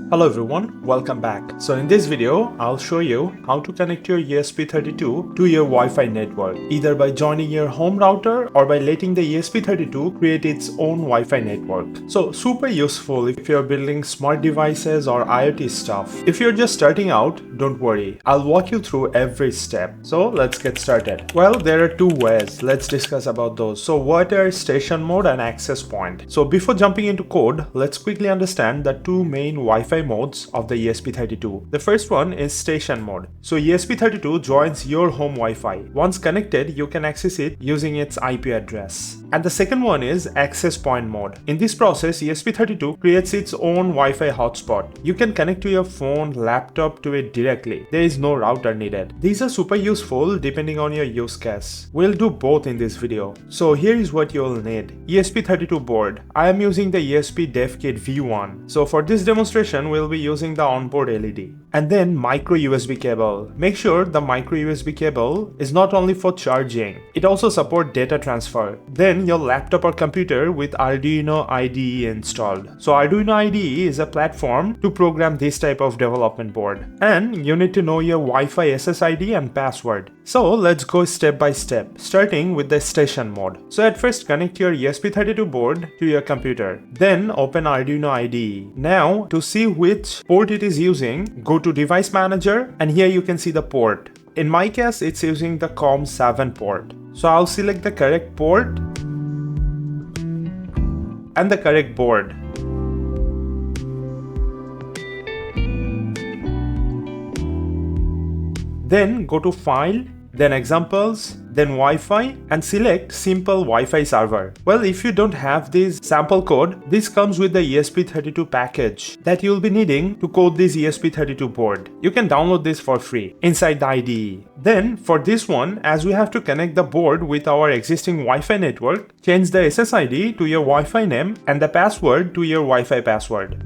Hello everyone, welcome back. So in this video, I'll show you how to connect your ESP32 to your Wi-Fi network, either by joining your home router or by letting the ESP32 create its own Wi-Fi network. So super useful if you're building smart devices or IoT stuff. If you're just starting out, don't worry. I'll walk you through every step. So let's get started. Well, there are two ways. Let's discuss about those. So what are station mode and access point? So before jumping into code, let's quickly understand the two main Wi-Fi modes of the ESP32. The first one is station mode. So ESP32 joins your home Wi-Fi. Once connected, you can access it using its IP address. And the second one is access point mode. In this process, ESP32 creates its own Wi-Fi hotspot. You can connect to your phone, laptop to it directly. There is no router needed. These are super useful depending on your use case. We'll do both in this video. So here is what you'll need. ESP32 board. I am using the ESP Dev Kit V1. So for this demonstration, we'll be using the onboard LED. And then micro USB cable. Make sure the micro USB cable is not only for charging, it also supports data transfer. Then your laptop or computer with Arduino IDE installed. So Arduino IDE is a platform to program this type of development board. And you need to know your Wi-Fi SSID and password. So let's go step by step, starting with the station mode. So at first connect your ESP32 board to your computer. Then open Arduino IDE. Now to see which port it is using, go to Device Manager and here you can see the port. In my case, it's using the COM7 port. So I'll select the correct port and the correct board. Then go to File, then Examples, then Wi-Fi and select Simple Wi-Fi Server. Well, if you don't have this sample code, this comes with the ESP32 package that you'll be needing to code this ESP32 board. You can download this for free inside the IDE. Then for this one, as we have to connect the board with our existing Wi-Fi network, change the SSID to your Wi-Fi name and the password to your Wi-Fi password.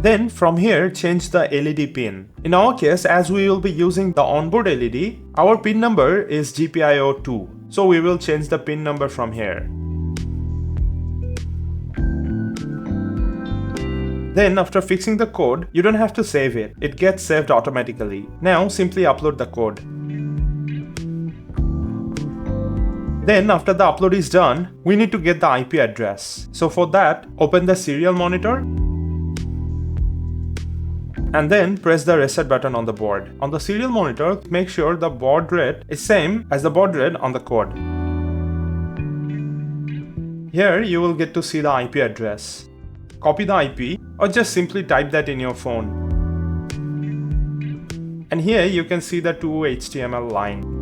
Then from here, change the LED pin. In our case, as we will be using the onboard LED, our pin number is GPIO2. So we will change the pin number from here. Then after fixing the code, you don't have to save it. It gets saved automatically. Now simply upload the code. Then after the upload is done, we need to get the IP address. So for that, open the serial monitor and then press the reset button on the board. On the serial monitor, make sure the baud rate is same as the baud rate on the code. Here you will get to see the IP address. Copy the IP or just simply type that in your phone. And here you can see the two HTML line.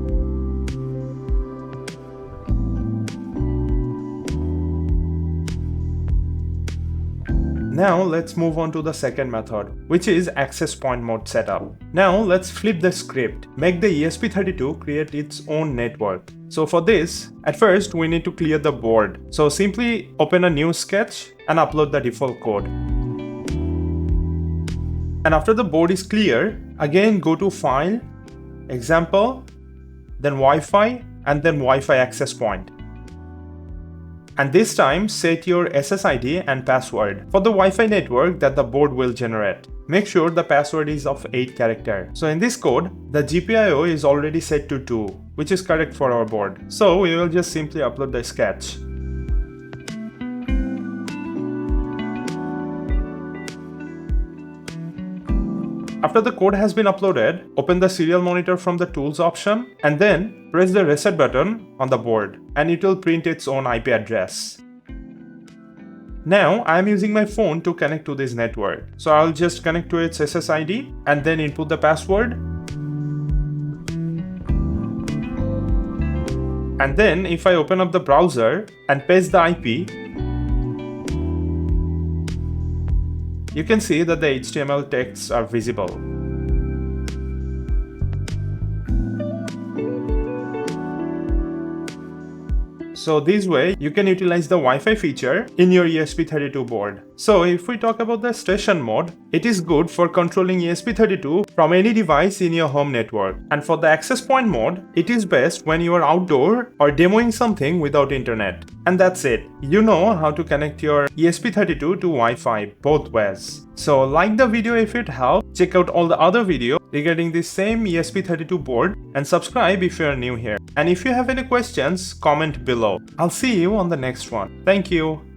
Now let's move on to the second method, which is access point mode setup. Now let's flip the script. Make the ESP32 create its own network. So for this, at first we need to clear the board. So simply open a new sketch and upload the default code. And after the board is clear, again go to File, Example, then Wi-Fi and then Wi-Fi access point. And this time set your SSID and password for the Wi-Fi network that the board will generate. Make sure the password is of 8 characters. So in this code, the GPIO is already set to 2, which is correct for our board. So we will just simply upload the sketch. After the code has been uploaded, open the serial monitor from the Tools option and then press the reset button on the board and it will print its own IP address. Now I am using my phone to connect to this network. So I'll just connect to its SSID and then input the password. And then if I open up the browser and paste the IP, you can see that the HTML texts are visible. So this way you can utilize the Wi-Fi feature in your ESP32 board. So if we talk about the station mode, it is good for controlling ESP32 from any device in your home network. And for the access point mode, it is best when you are outdoor or demoing something without internet. And that's it. You know how to connect your ESP32 to Wi-Fi both ways. So like the video if it helped, check out all the other videos regarding this same ESP32 board and subscribe if you are new here. And if you have any questions, comment below. I'll see you on the next one. Thank you.